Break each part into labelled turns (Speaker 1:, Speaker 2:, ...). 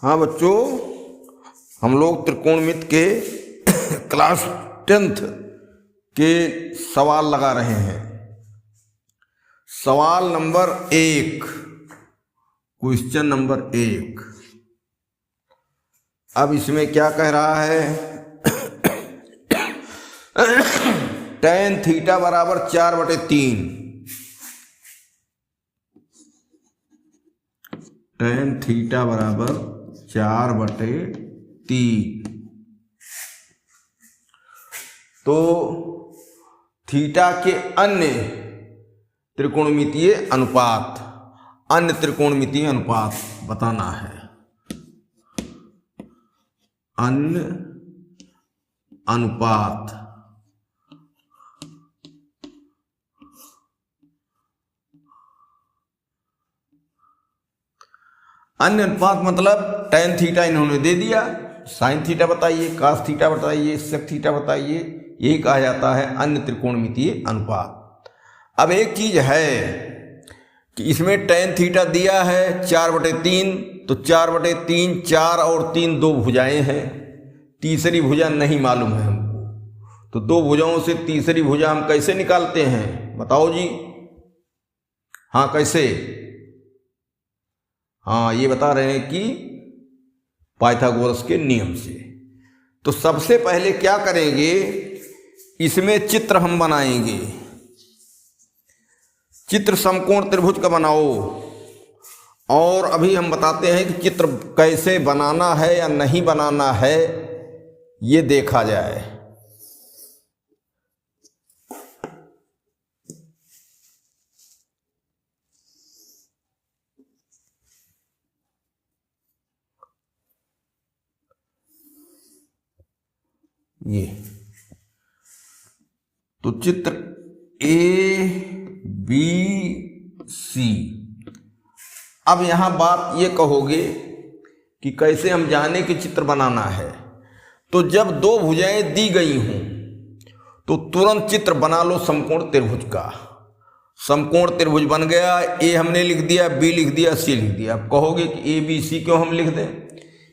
Speaker 1: हाँ बच्चों, हम लोग त्रिकोणमिति के क्लास 10th के सवाल लगा रहे हैं। सवाल नंबर 1, क्वेश्चन नंबर 1। अब इसमें क्या कह रहा है? tan थीटा बराबर 4/3। tan थीटा बराबर 4/3। तो थीटा के अन्य त्रिकोणमितीय अनुपात बताना है। अन्य अनुपात मतलब tan थीटा इन्होंने दे दिया, sin थीटा बताइए, cos थीटा बताइए, sec थीटा बताइए। यही कहा जाता है अन्य त्रिकोणमितीय अनुपात। अब एक चीज है कि इसमें tan थीटा दिया है 4/3, तो 4/3 4 और 3 दो भुजाएं हैं, तीसरी भुजा नहीं मालूम है हमको। तो दो भुजाओं से तीसरी भुजा हम कैसे निकालते हैं बताओ जी? हाँ कैसे? हाँ ये बता रहे हैं कि पाइथागोरस के नियम से। तो सबसे पहले क्या करेंगे, इसमें चित्र हम बनाएंगे। चित्र समकोण त्रिभुज का बनाओ, और अभी हम बताते हैं कि चित्र कैसे बनाना है या नहीं बनाना है, ये देखा जाए। ये तो चित्र ABC। अब यहां बात ये कहोगे कि कैसे हम जाने कि चित्र बनाना है। तो जब दो भुजाएं दी गई हों तो तुरंत चित्र बना लो समकोण त्रिभुज का। समकोण त्रिभुज बन गया, ए हमने लिख दिया, बी लिख दिया, सी लिख दिया। अब कहोगे कि ABC क्यों हम लिख दें?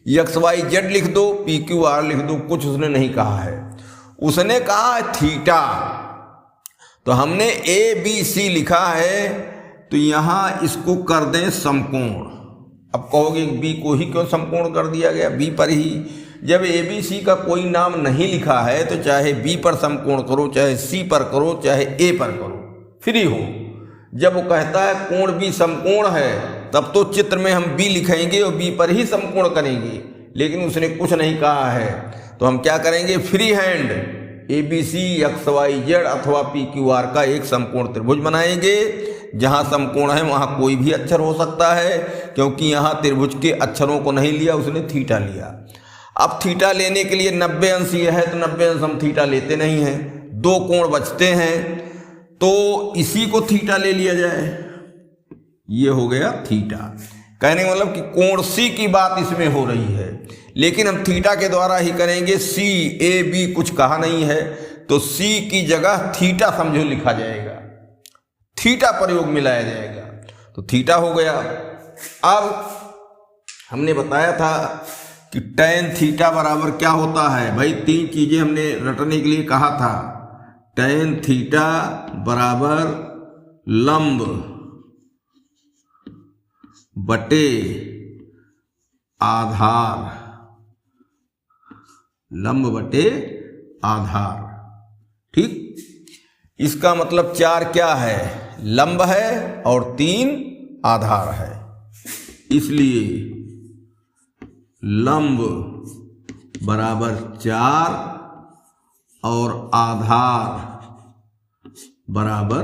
Speaker 1: XYZ लिख दो, PQR लिख दो, कुछ उसने नहीं कहा है। उसने कहा थीटा, तो हमने ABC लिखा है, तो यहां इसको कर दें समकोण। अब कहोगे बी को ही क्यों समकोण कर दिया गया? बी पर ही। जब ABC का कोई नाम नहीं लिखा है तो चाहे बी पर समकोण करो, चाहे सी पर करो, चाहे ए पर करो, फ्री हो। जब वो कहता है कोण भी समकोण है, तब तो चित्र में हम बी लिखेंगे और बी पर ही समकोण करेंगे, लेकिन उसने कुछ नहीं कहा है। तो हम क्या करेंगे? फ्री हैंड ABC XYZ अथवा PQR का एक समकोण त्रिभुज बनाएंगे। जहां समकोण है वहां कोई भी अक्षर हो सकता है, क्योंकि यहां त्रिभुज के अक्षरों को नहीं लिया, उसने थीटा लिया। अब थीटा लेने के लिए 90 अंश यह है, तो 90 अंश हम थीटा लेते नहीं हैं, दो कोण बचते हैं, तो इसी को थीटा ले लिया जाए। ये हो गया थीटा। कहने का मतलब कि कोण सी की बात इसमें हो रही है, लेकिन हम थीटा के द्वारा ही करेंगे। CAB कुछ कहा नहीं है, तो C की जगह थीटा समझो लिखा जाएगा, थीटा प्रयोग मिलाया जाएगा, तो थीटा हो गया। अब हमने बताया था कि tan थीटा बराबर क्या होता है भाई? तीन चीजें हमने रटने के लिए कहा था। tan थीटा बराबर लंब बटे आधार, लंब बटे आधार। ठीक, इसका मतलब 4 क्या है? लंब है और 3 आधार है, इसलिए लंब बराबर 4 और आधार बराबर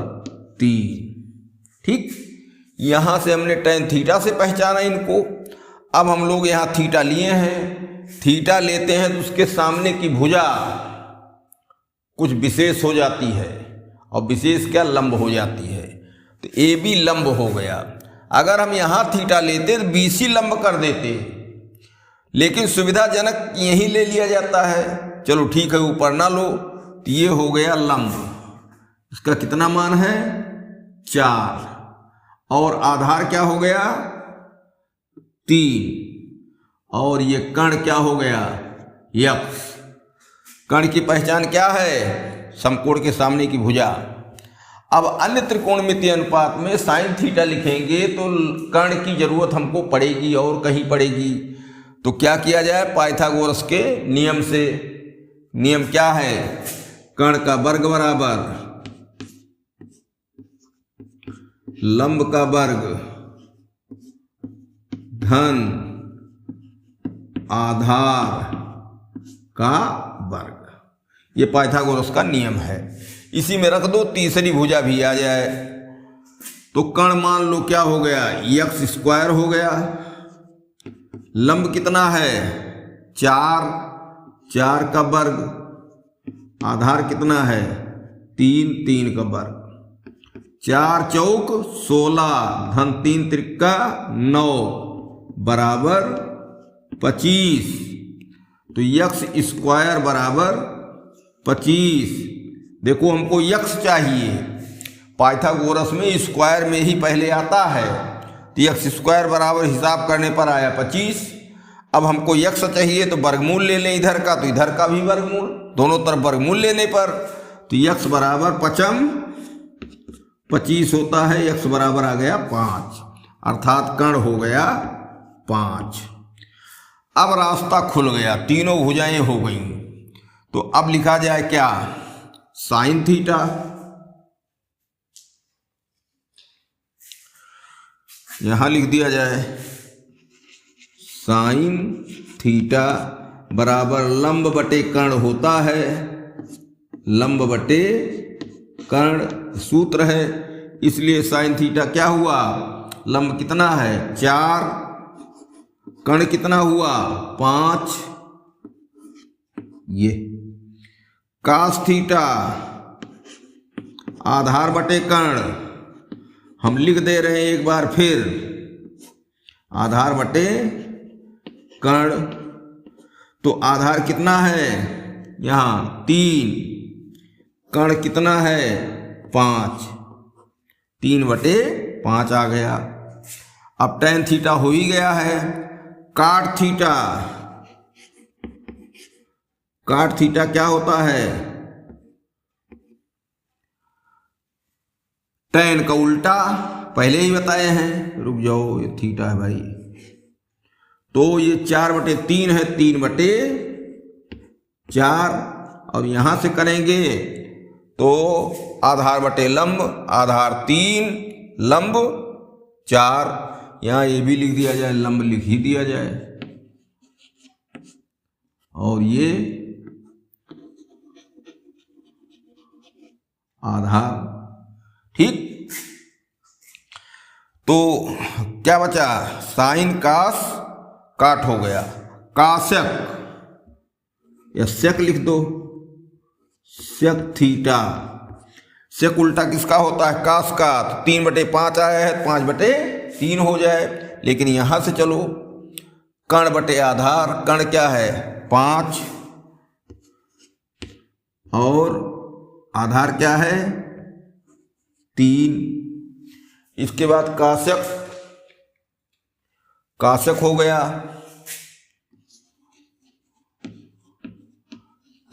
Speaker 1: 3। ठीक, यहां से हमने tan थीटा से पहचाना इनको। अब हम लोग यहां थीटा लिए हैं, थीटा लेते हैं तो उसके सामने की भुजा कुछ विशेष हो जाती है, और विशेष क्या? लंब हो जाती है। तो AB लंब हो गया। अगर हम यहां थीटा लेते तो BC लंब कर देते, लेकिन सुविधाजनक यही ले लिया जाता है। चलो ठीक है, ऊपर ना लो, तो ये हो गया लंब। इसका कितना मान है? 4, और आधार क्या हो गया? 3, और ये कर्ण क्या हो गया, यक्स। कर्ण की पहचान क्या है, समकोण के सामने की भुजा। अब अन्य त्रिकोणमितीय अनुपात में साइन थीटा लिखेंगे तो कर्ण की जरूरत हमको पड़ेगी और कहीं पड़ेगी। तो क्या किया जाए, पाइथागोरस के नियम से। नियम क्या है, कर्ण का वर्ग बराबर लंब का वर्ग धन आधार का वर्ग, ये पाइथागोरस का नियम है। इसी में रख दो, तीसरी भुजा भी आ जाए। तो कर्ण मान लो क्या हो गया, यक्स स्क्वायर हो गया। लंब कितना है, 4, 4 का वर्ग। आधार कितना है, 3, 3 का वर्ग। 4 चौक 16 धन 3 त्रिका 9 बराबर 25। तो यक्स स्क्वायर बराबर 25। देखो हमको यक्स चाहिए, पाइथागोरस में स्क्वायर में ही पहले आता है, तो यक्स स्क्वायर बराबर हिसाब करने पर आया 25। अब हमको यक्स चाहिए तो वर्गमूल ले लें इधर का, तो इधर का भी वर्गमूल, दोनों तरफ वर्गमूल लेने पर तो यक्स बराबर 25 होता है, यक्स बराबर आ गया 5, अर्थात कर्ण हो गया 5। अब रास्ता खुल गया, तीनों भुजाएं हो गई। तो अब लिखा जाए क्या, साइन थीटा। यहां लिख दिया जाए साइन थीटा बराबर लंब बटे कर्ण होता है, लंब बटे कर्ण सूत्र है, इसलिए साइन थीटा क्या हुआ, लंब कितना है 4, कर्ण कितना हुआ 5। ये कास थीटा आधार बटे कर्ण, हम लिख दे रहे हैं एक बार फिर, आधार बटे कर्ण। तो आधार कितना है यहां 3, कर्ण कितना है 5, 3 बटे 5 आ गया। अब tan थीटा हो ही गया है। काट थीटा, काट थीटा क्या होता है, tan का उल्टा, पहले ही बताए हैं, रुक जाओ ये थीटा है भाई। तो ये 4/3 है, 3/4। अब यहां से करेंगे तो आधार बटे लंब, आधार 3 लंब 4, यहां ये भी लिख दिया जाए, लंब लिख ही दिया जाए। और ये आधार, ठीक। तो क्या बचा, साइन कास काट हो गया, काशक या सेक लिख दो, सेक थीटा। सेक उल्टा किसका होता है, कास का, तो 3/5 आया है, 5/3 हो जाए। लेकिन यहां से चलो, कर्ण बटे आधार, कर्ण क्या है 5 और आधार क्या है 3। इसके बाद काशक, काशक हो गया,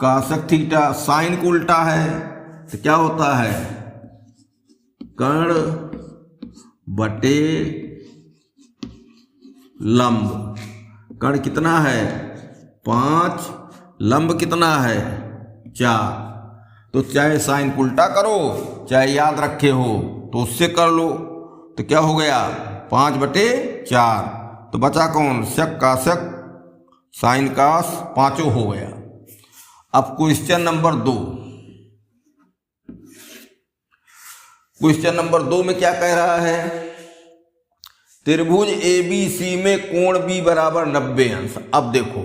Speaker 1: काशक थीटा, साइन को उल्टा है तो क्या होता है, कर्ण बटे लंब। कर्ण कितना है 5, लंब कितना है 4। तो चाहे साइन को उल्टा करो, चाहे याद रखे हो तो उससे कर लो। तो क्या हो गया 5/4। तो बचा कौन, शक काशक साइन कास, पांचों हो गया। अब क्वेश्चन नंबर 2, क्वेश्चन नंबर 2 में क्या कह रहा है, त्रिभुज ABC में कोण B बराबर 90 अंश। अब देखो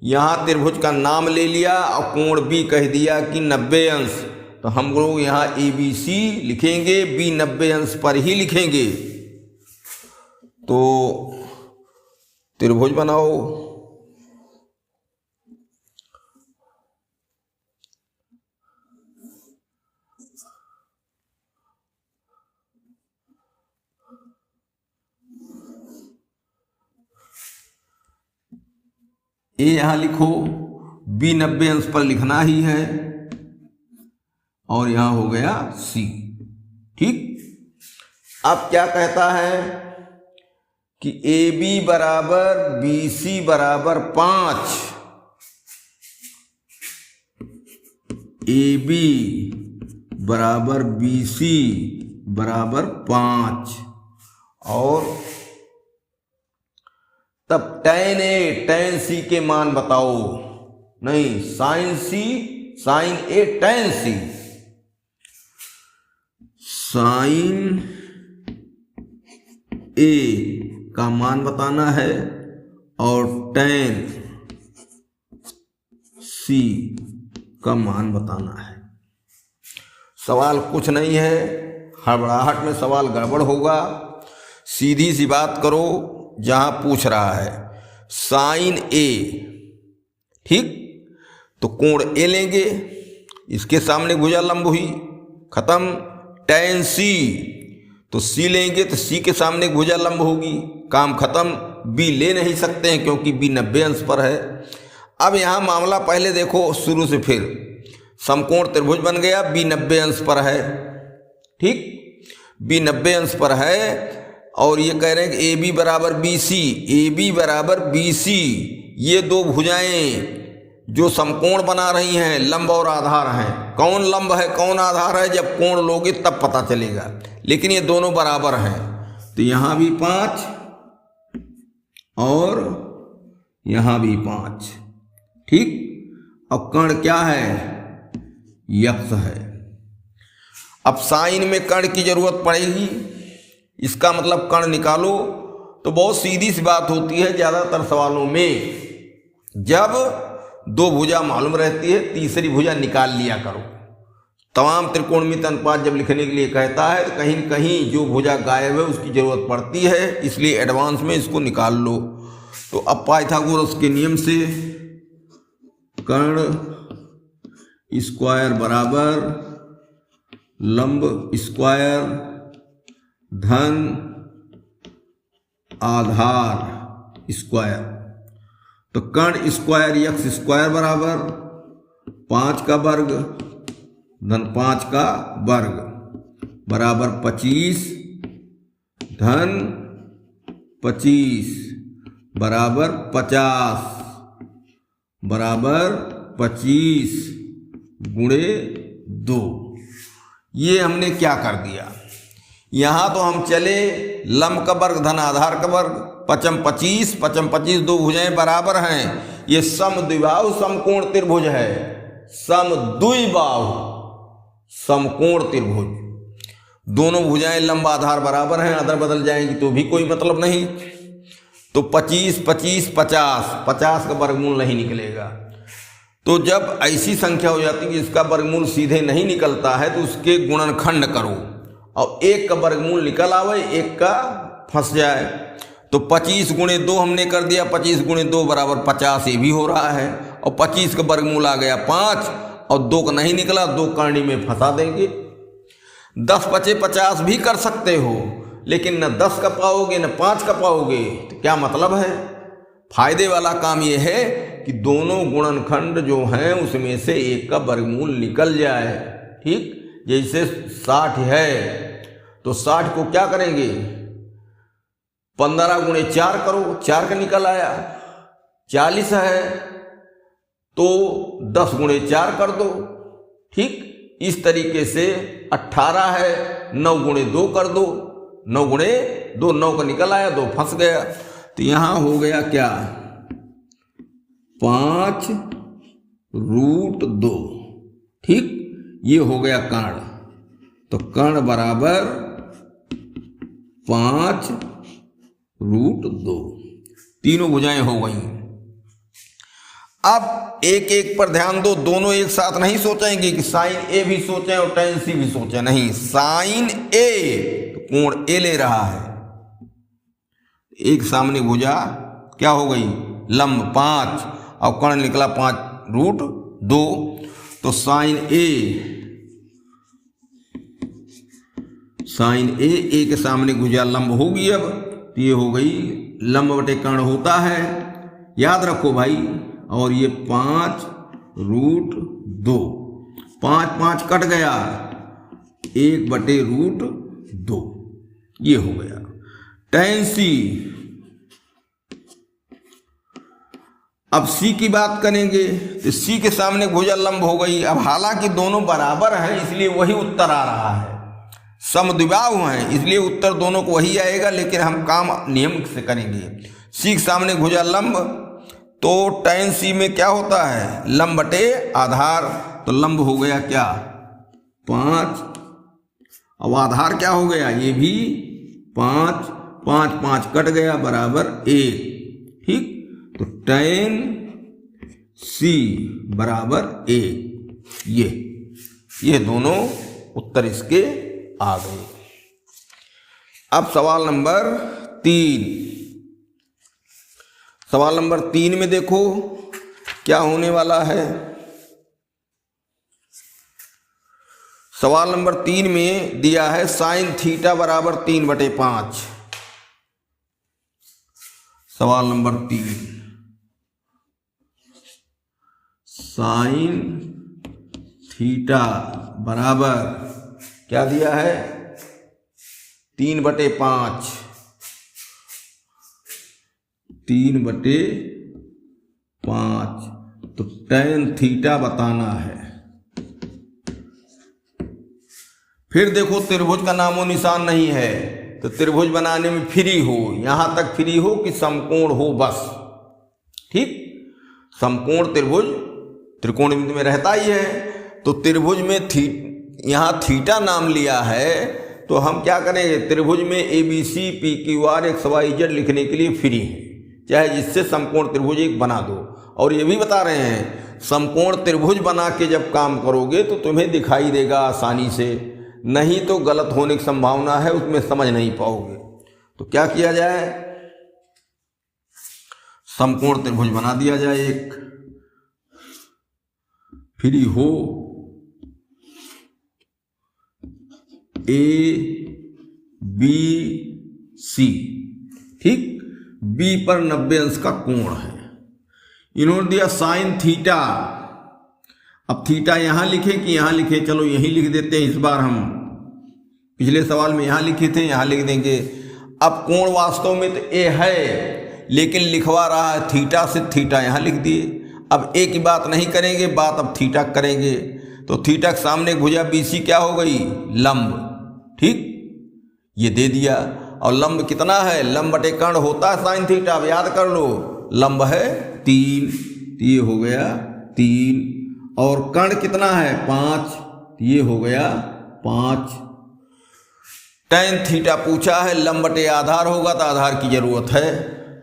Speaker 1: यहां त्रिभुज का नाम ले लिया और कोण B कह दिया कि 90 अंश, तो हम लोग यहां ABC लिखेंगे, B 90 अंश पर ही लिखेंगे। तो त्रिभुज बनाओ, ए यहाँ लिखो, बी 90 अंश पर लिखना ही है, और यहाँ हो गया सी। ठीक। अब क्या कहता है कि ए बी बराबर बी सी बराबर 5, ए बी बराबर बी सी बराबर 5, और तब tan A tan C के मान बताओ। नहीं, sin C sin A tan C, sin A का मान बताना है और tan C का मान बताना है। सवाल कुछ नहीं है, हड़बड़ाहट में सवाल गड़बड़ होगा। सीधी सी बात करो, जहां पूछ रहा है साइन ए, ठीक, तो कोण ए लेंगे, इसके सामने भुजा लंब हुई, खत्म। tan सी, तो सी लेंगे तो सी के सामने भुजा लंब होगी, काम खत्म। बी ले नहीं सकते हैं क्योंकि बी 90 अंश पर है। अब यहां मामला पहले देखो शुरू से, फिर समकोण त्रिभुज बन गया, बी 90 अंश पर है, ठीक, बी 90 अंश पर है, और ये कह रहे हैं कि ए बी बराबर बी सी, ए बी बराबर बी सी, ये दो भुजाएं जो समकोण बना रही हैं, लंब और आधार हैं। कौन लंब है कौन आधार है, जब कोण लोगे तब पता चलेगा, लेकिन ये दोनों बराबर हैं। तो यहां भी 5 और यहां भी 5, ठीक। अब कर्ण क्या है, यक्ष है। अब साइन में कर्ण की जरूरत पड़ेगी, इसका मतलब कर्ण निकालो। तो बहुत सीधी सी बात होती है ज़्यादातर सवालों में, जब दो भुजा मालूम रहती है तीसरी भुजा निकाल लिया करो। तमाम त्रिकोणमित अनुपात जब लिखने के लिए कहता है तो कहीं कहीं जो भुजा गायब है उसकी ज़रूरत पड़ती है, इसलिए एडवांस में इसको निकाल लो। तो अब पाइथागोरस के नियम से कर्ण स्क्वायर बराबर लंब स्क्वायर धन आधार स्क्वायर, तो कर्ण स्क्वायर यक्स स्क्वायर बराबर 5 का वर्ग धन 5 का वर्ग बराबर 25 धन 25 बराबर 50 बराबर 25 गुणे 2। ये हमने क्या कर दिया, यहाँ तो हम चले लंब का वर्ग धन आधार का वर्ग, 5 25 5 25 दो भुजाएं बराबर हैं। ये समद्विबाहु समकोण त्रिभुज है, समद्विबाहु समकोण त्रिभुज। दोनों भुजाएं लंब आधार बराबर हैं, अदर बदल जाएंगी तो भी कोई मतलब नहीं। तो 25 25 50, 50 का वर्गमूल नहीं निकलेगा। तो जब ऐसी संख्या हो जाती है कि इसका वर्गमूल सीधे नहीं निकलता है तो उसके गुणनखंड करो, और एक का वर्गमूल निकल आवे, एक का फंस जाए। तो 25 गुणे 2 हमने कर दिया, 25 गुणे 2 बराबर 50, ये भी हो रहा है। और 25 का वर्गमूल आ गया 5, और 2 का नहीं निकला, 2 करनी में फंसा देंगे। 10 बचे 50 भी कर सकते हो, लेकिन न 10 का पाओगे न 5 का पाओगे, तो क्या मतलब है। फायदे वाला काम यह है कि दोनों गुणनखंड जो हैं उसमें से एक का वर्गमूल निकल जाए, ठीक। जैसे 60 है तो 60 को क्या करेंगे, 15 गुणे 4 करो, 4 का निकल आया। 40 है तो 10 गुणे 4 कर दो, ठीक। इस तरीके से 18 है, 9 गुणे 2 कर दो, 9 गुणे 2, 9 का निकल आया, 2 फंस गया। तो यहां हो गया क्या, 5√2, ठीक। ये हो गया कर्ण। तो कर्ण बराबर 5√2, तीनों भुजाएं हो गई। अब एक एक पर ध्यान दो, दोनों एक साथ नहीं सोचेंगे कि साइन ए भी सोचें और tan सी भी सोचें, नहीं। साइन ए तो कोण ए ले रहा है, एक सामने भुजा क्या हो गई, लंब 5, और कर्ण निकला 5√2। तो साइन ए के सामने भुजा लंब होगी। अब ये हो गई लंब बटे कर्ण होता है, याद रखो भाई। और ये 5√2, 5 5 कट गया, 1/√2 ये हो गया। tan c। अब c की बात करेंगे तो c के सामने भुजा लंब हो गई। अब हालांकि दोनों बराबर हैं इसलिए वही उत्तर आ रहा है, समद्विबाहु हैं इसलिए उत्तर दोनों को वही आएगा, लेकिन हम काम नियम से करेंगे। c के सामने भुजा लंब, तो tan c में क्या होता है, लंब बटे आधार। तो लंब हो गया क्या 5, अब आधार क्या हो गया, ये भी 5, 5 5 कट गया बराबर 1। ठीक, तो tan c बराबर 1। ये दोनों उत्तर इसके आ गए। अब सवाल नंबर 3। सवाल नंबर 3 में देखो क्या होने वाला है। सवाल नंबर 3 में दिया है sin थीटा बराबर 3/5। सवाल नंबर 3, sin थीटा बराबर क्या दिया है 3/5, 3/5। तो tan थीटा बताना है। फिर देखो त्रिभुज का नामो निशान नहीं है, तो त्रिभुज बनाने में फ्री हो, यहां तक फ्री हो कि समकोण हो बस। ठीक, समकोण त्रिभुज त्रिकोणमिति में रहता ही है। तो त्रिभुज में यहां थीटा नाम लिया है, तो हम क्या करेंगे, त्रिभुज में ABC PQR XYZ लिखने के लिए फ्री है, चाहे जिससे समकोण त्रिभुज एक बना दो। और ये भी बता रहे हैं समकोण त्रिभुज बना के जब काम करोगे तो तुम्हें दिखाई देगा आसानी से, नहीं तो गलत होने की संभावना है, उसमें समझ नहीं पाओगे। तो क्या किया जाए, समकोण त्रिभुज बना दिया जाए एक, फ्री हो ABC। ठीक, B पर 90 अंश का कोण है। इन्होंने दिया sin थीटा। अब थीटा यहां लिखे कि यहां लिखे, चलो यहीं लिख देते हैं इस बार हम, पिछले सवाल में यहां लिखे थे यहां लिख देंगे। अब कोण वास्तव में तो A है, लेकिन लिखवा रहा है थीटा से, थीटा यहां लिख दिए। अब A की बात नहीं करेंगे, बात अब थीटा करेंगे। तो थीटा के सामने भुजा BC क्या हो गई, लंब। ठीक, ये दे दिया। और लंब कितना है, लंब बटे कर्ण होता है sin थीटा, अब याद कर लो, लंब है 3, ये हो गया 3, और कर्ण कितना है 5, ये हो गया 5। tan थीटा पूछा है, लंब बटे आधार होगा तो आधार की जरूरत है।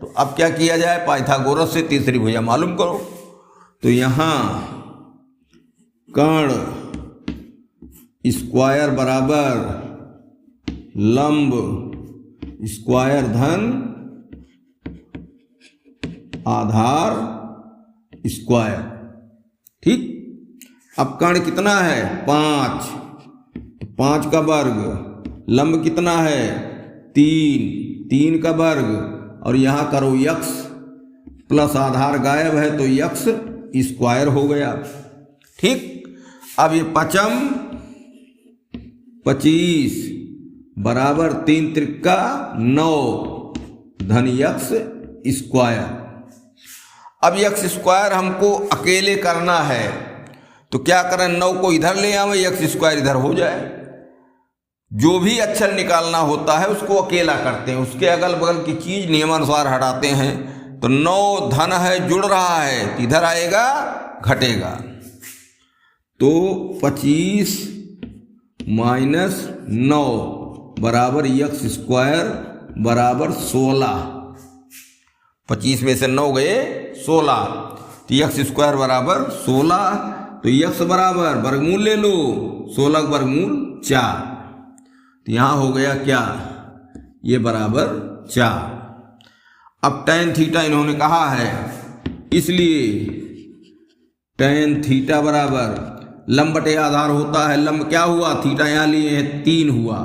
Speaker 1: तो अब क्या किया जाए, पाइथागोरस से तीसरी भुजा मालूम करो। तो यहां कर्ण स्क्वायर बराबर लंब स्क्वायर धन आधार स्क्वायर। ठीक, अब कर्ण कितना है 5, 5 का वर्ग, लंब कितना है 3, 3 का वर्ग, और यहां करो यक्स प्लस आधार गायब है तो यक्स स्क्वायर हो गया। ठीक, अब ये 5 25 बराबर 3 त्रिका 9 धन यक्स स्क्वायर। अब यक्स स्क्वायर हमको अकेले करना है, तो क्या करें, 9 को इधर ले आवे, यक्स स्क्वायर इधर हो जाए। जो भी अक्षर निकालना होता है उसको अकेला करते हैं, उसके अगल बगल की चीज नियमानुसार हटाते हैं। तो 9 धन है, जुड़ रहा है, इधर आएगा घटेगा। तो 25 माइनस 9 बराबर यक्स स्क्वायर बराबर 16। 25 में से 9 गए 16, तो यक्स स्क्वायर बराबर 16। तो यक्स बराबर वर्गमूल ले लो, 16 वर्गमूल 4। तो यहां हो गया क्या, ये बराबर 4। अब tan थीटा इन्होंने कहा है, इसलिए tan थीटा बराबर लंब बटे आधार होता है। लंब क्या हुआ, थीटा यहां लिए हैं 3 हुआ,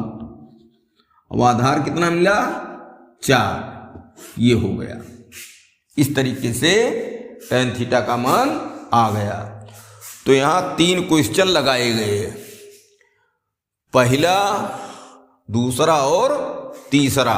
Speaker 1: अब आधार कितना मिला 4, ये हो गया। इस तरीके से tan थीटा का मान आ गया। तो यहाँ 3 क्वेश्चन लगाए गए, पहला, दूसरा और तीसरा।